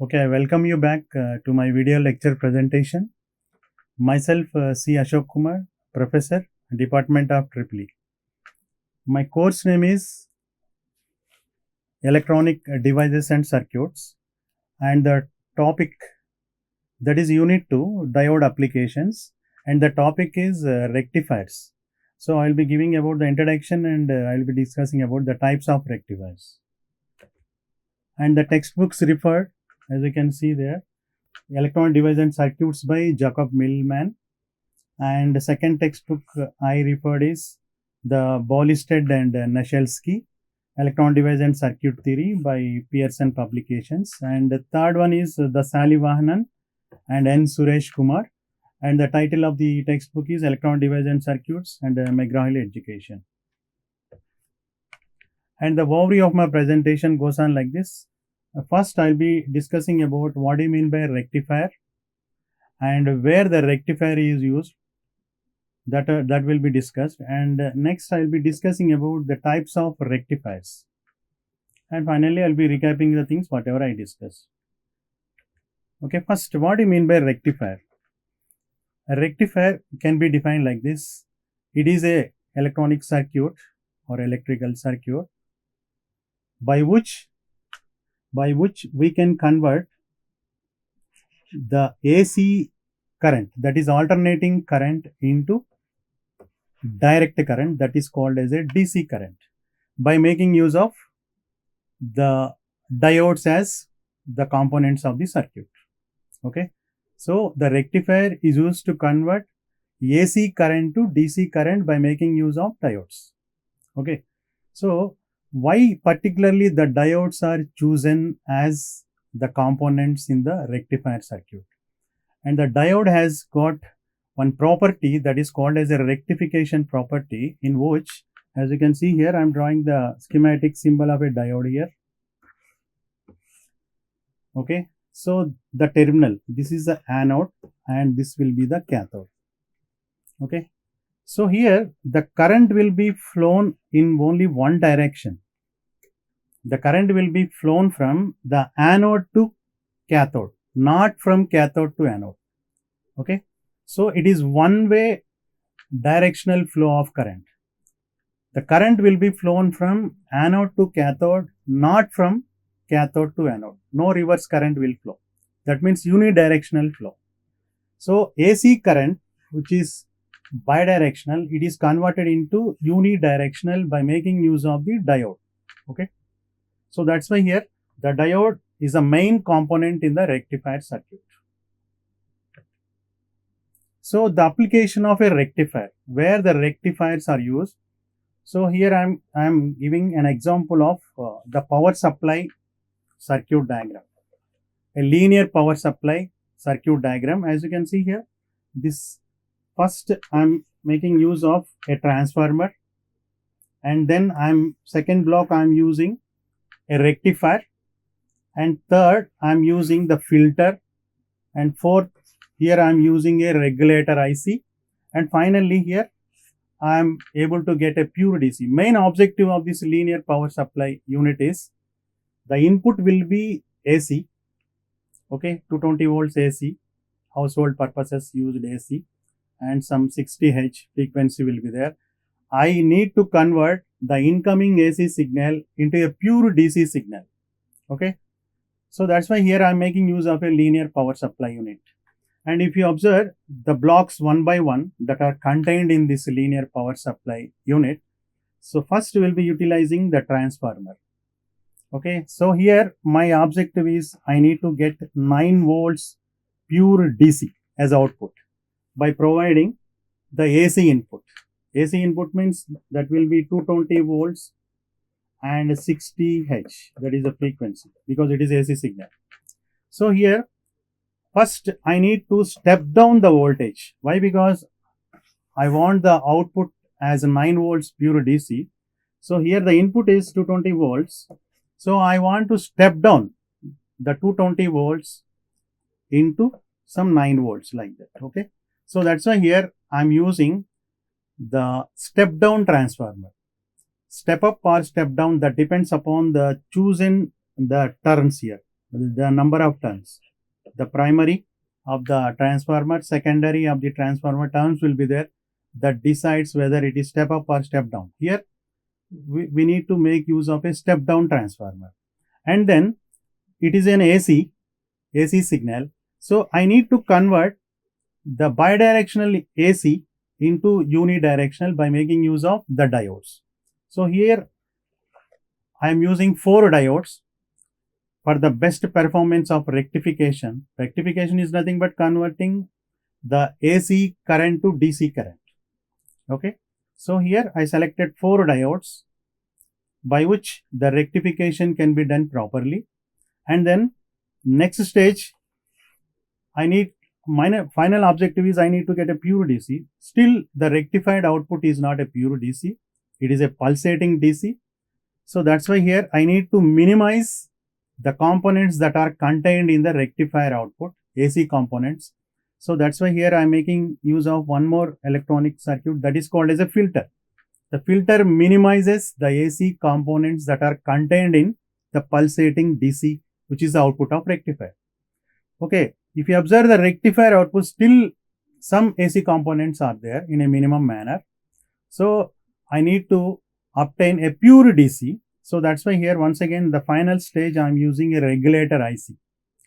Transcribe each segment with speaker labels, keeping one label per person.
Speaker 1: Okay, I welcome you back to my video lecture presentation. Myself, C. Ashok Kumar, Professor, Department of EEE. My course name is Electronic Devices and Circuits, and the topic, that is Unit 2, Diode Applications, and the topic is rectifiers. So, I will be giving about the introduction and I will be discussing about the types of rectifiers. And the textbooks referred, as you can see there, Electronic Devices and Circuits by Jacob Millman, and the second textbook I referred is the Bollisted and Nashelsky, Electronic Device and Circuit Theory by Pearson Publications, and the third one is the Salivahanan and N. Suresh Kumar, and the title of the textbook is Electronic Device and Circuits and McGraw-Hill Education. And the overview of my presentation goes on like this. First, I'll be discussing about what do you mean by rectifier and where the rectifier is used. That will be discussed. And next, I'll be discussing about the types of rectifiers. And finally, I'll be recapping the things whatever I discussed. Okay, first, what do you mean by rectifier? A rectifier can be defined like this. It is a electronic circuit or electrical circuit by which we can convert the AC current, that is alternating current, into direct current, that is called as a DC current, by making use of the diodes as the components of the circuit. Okay, so the rectifier is used to convert AC current to DC current by making use of diodes. Okay, so why particularly the diodes are chosen as the components in the rectifier circuit? And the diode has got one property that is called as a rectification property, in which, as you can see here, I am drawing the schematic symbol of a diode here. Okay, so the terminal, this is the anode and this will be the cathode. Okay, so here the current will be flown in only one direction. The current will be flown from the anode to cathode, not from cathode to anode. Okay, so it is one way directional flow of current. The current will be flown from anode to cathode, not from cathode to anode. No reverse current will flow. That means unidirectional flow. So AC current, which is bidirectional, it is converted into unidirectional by making use of the diode. Okay, so that's why here the diode is a main component in the rectifier circuit. So the application of a rectifier, where the rectifiers are used. So here I am giving an example of the power supply circuit diagram, a linear power supply circuit diagram. As you can see here, this first I am making use of a transformer, and then second block I am using a rectifier, and third I am using the filter, and fourth here I am using a regulator IC, and finally here I am able to get a pure DC. Main objective of this linear power supply unit is the input will be AC, okay, 220 volts AC, household purposes used AC, and some 60 Hz frequency will be there. I need to convert the incoming AC signal into a pure DC signal. Okay, so that's why here I am making use of a linear power supply unit. And if you observe the blocks one by one that are contained in this linear power supply unit, so first we will be utilizing the transformer. Okay, so here my objective is I need to get 9 volts pure DC as output by providing the AC input. AC input means that will be 220 volts and 60 Hz, that is the frequency, because it is AC signal. So here first I need to step down the voltage. Why? Because I want the output as 9 volts pure DC. So here the input is 220 volts. So I want to step down the 220 volts into some 9 volts like that. Okay, so that's why here I am using the step down transformer. Step up or step down, that depends upon the chosen the turns here. the number of turns. The primary of the transformer, secondary of the transformer turns will be there, that decides whether it is step up or step down. Here we need to make use of a step down transformer, and then it is an AC signal. So I need to convert the bidirectional AC into unidirectional by making use of the diodes. So here I am using 4 diodes for the best performance of rectification. Rectification is nothing but converting the AC current to DC current. Okay. So here I selected 4 diodes by which the rectification can be done properly. And then next stage, I need, my final objective is I need to get a pure DC. Still the rectified output is not a pure DC. It is a pulsating DC. So that's why here I need to minimize the components that are contained in the rectifier output, AC components. So that's why here I am making use of one more electronic circuit that is called as a filter. The filter minimizes the AC components that are contained in the pulsating DC, which is the output of rectifier. Okay, if you observe the rectifier output, still some AC components are there in a minimum manner. So I need to obtain a pure DC. So that's why here once again the final stage I am using a regulator IC.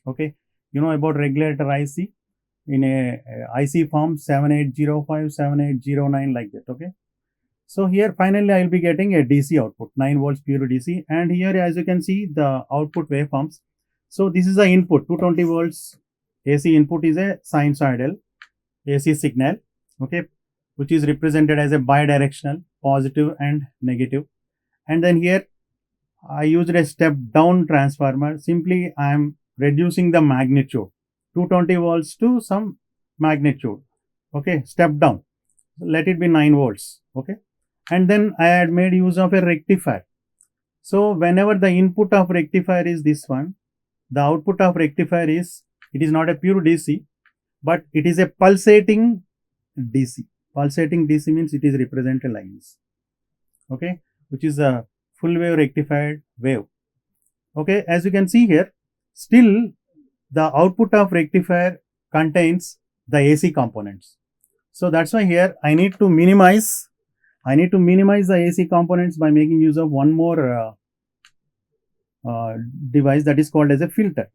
Speaker 1: Okay, you know about regulator IC in a IC form 7805, 7809 like that. Okay, so here finally I will be getting a DC output, 9 volts pure DC, and here as you can see the output waveforms. So this is the input, 220 volts AC input is a sinusoidal AC signal, okay, which is represented as a bidirectional, positive and negative. And then here I used a step down transformer. Simply I am reducing the magnitude, 220 volts to some magnitude, okay, step down, let it be 9 volts, okay. And then I had made use of a rectifier. So whenever the input of rectifier is this one, the output of rectifier is, it is not a pure DC, but it is a pulsating DC. Pulsating DC means it is represented like this, okay, which is a full wave rectified wave. Okay, as you can see here, still the output of rectifier contains the AC components. So that's why here I need to minimize the AC components by making use of one more device that is called as a filter.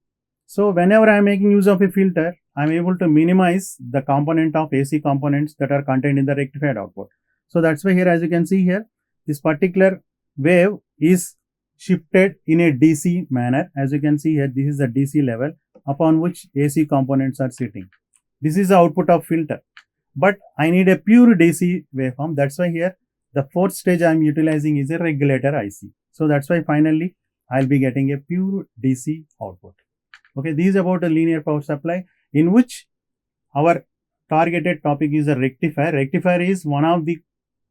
Speaker 1: So whenever I am making use of a filter, I am able to minimize the component of AC components that are contained in the rectified output. So that's why here as you can see here, this particular wave is shifted in a DC manner. As you can see here, this is the DC level upon which AC components are sitting. This is the output of filter, but I need a pure DC waveform. That's why here the fourth stage I am utilizing is a regulator IC. So that's why finally I will be getting a pure DC output. Okay, this is about a linear power supply in which our targeted topic is a rectifier. Rectifier is one of the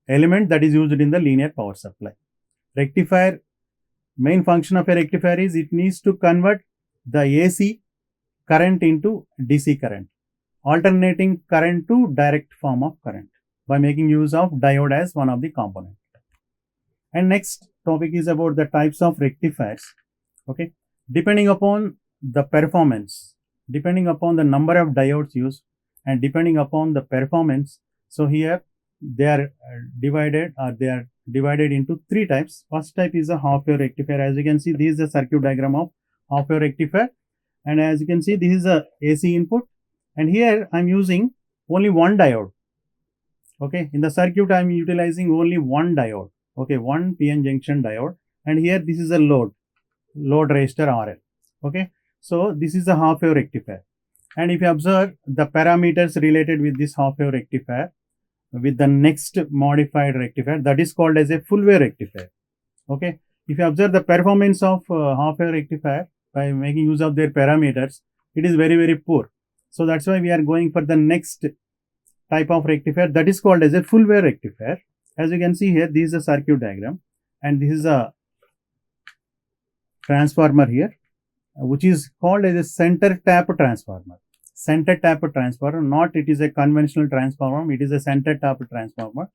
Speaker 1: element that is used in the linear power supply. Rectifier, main function of a rectifier is it needs to convert the AC current into DC current, alternating current to direct form of current by making use of diode as one of the component. And next topic is about the types of rectifiers. Okay, depending upon the performance, depending upon the number of diodes used, and depending upon the performance, so here they are divided into 3 types. First type is a half wave rectifier. As you can see, this is the circuit diagram of half wave rectifier, and as you can see, this is a AC input, and here I am using only one diode. Okay, in the circuit I am utilizing only one diode. Okay, one PN junction diode, and here this is a load resistor RL. Okay, so this is a half wave rectifier, and if you observe the parameters related with this half wave rectifier with the next modified rectifier, that is called as a full wave rectifier. Okay, if you observe the performance of half wave rectifier by making use of their parameters, it is very, very poor. So that's why we are going for the next type of rectifier, that is called as a full wave rectifier. As you can see here, this is a circuit diagram, and this is a transformer here, which is called as a center tap transformer. Center tap transformer, not it is a conventional transformer, it is a center tap transformer.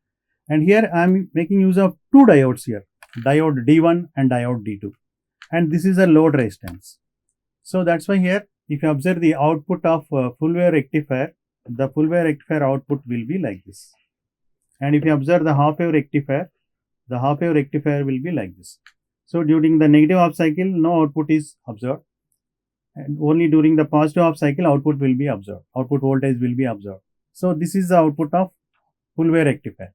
Speaker 1: And here I am making use of 2 diodes here, diode D1 and diode D2, and this is a load resistance. So that's why here, if you observe the output of full wave rectifier, the full wave rectifier output will be like this. And if you observe the half wave rectifier, the half wave rectifier will be like this. So during the negative half cycle, no output is observed, and only during the positive half cycle, output will be observed. Output voltage will be observed. So this is the output of full wave rectifier.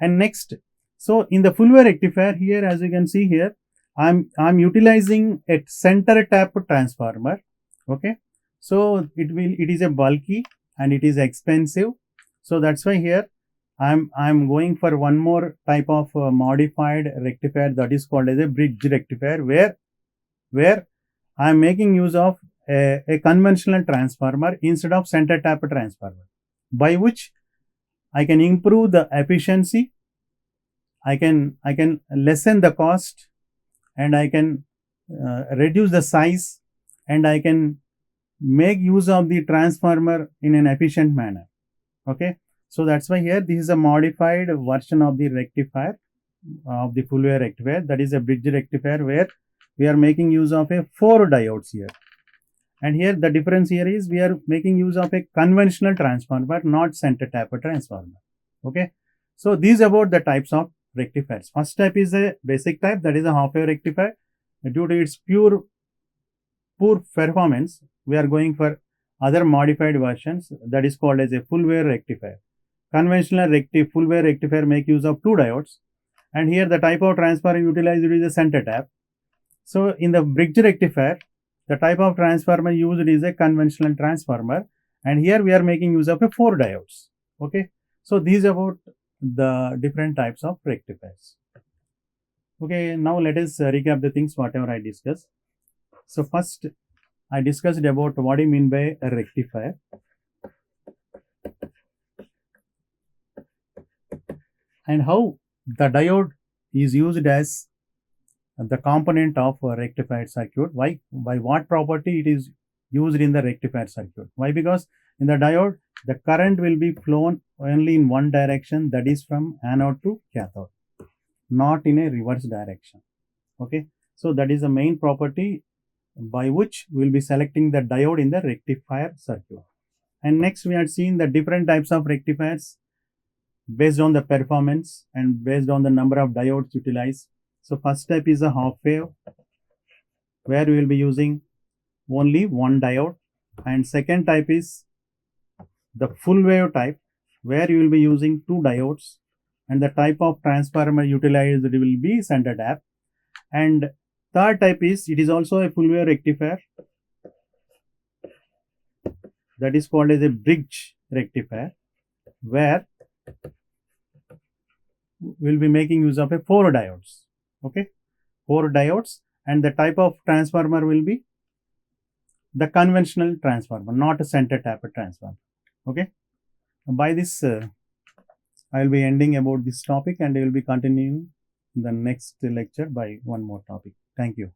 Speaker 1: And next, so in the full wave rectifier here, as you can see here, I'm utilizing a center tap transformer. Okay, so it is a bulky and it is expensive. So that's why here I'm going for one more type of modified rectifier, that is called as a bridge rectifier, where I'm making use of a conventional transformer instead of center tap transformer, by which I can improve the efficiency, I can lessen the cost, and I can reduce the size, and I can make use of the transformer in an efficient manner. Okay, so that's why here this is a modified version of the rectifier, of the full wave rectifier, that is a bridge rectifier, where we are making use of a 4 diodes here. And here the difference here is we are making use of a conventional transformer, not center tap transformer. Okay, so these about the types of rectifiers. First type is a basic type, that is a half wave rectifier. Due to its poor performance, we are going for other modified versions, that is called as a full wave rectifier. Conventional full wave rectifier make use of 2 diodes, and here the type of transformer utilized is a center tap. So in the bridge rectifier, the type of transformer used is a conventional transformer, and here we are making use of a 4 diodes. Okay, so these about the different types of rectifiers. Okay, now let us recap the things whatever I discussed. So first I discussed about what I mean by a rectifier. And how the diode is used as the component of a rectified circuit. Why? By what property it is used in the rectified circuit? Why? Because in the diode, the current will be flown only in one direction, that is from anode to cathode, not in a reverse direction. Okay, so that is the main property by which we will be selecting the diode in the rectifier circuit. And next we had seen the different types of rectifiers based on the performance and based on the number of diodes utilized. So first type is a half wave, where we will be using only one diode, and second type is the full wave type, where you will be using 2 diodes, and the type of transformer utilized will be center tap. And third type is, it is also a full wave rectifier, that is called as a bridge rectifier, where we will be making use of a 4 diodes. Okay, 4 diodes, and the type of transformer will be the conventional transformer, not a center tap transformer. Okay, by this I will be ending about this topic, and I will be continuing the next lecture by one more topic. Thank you.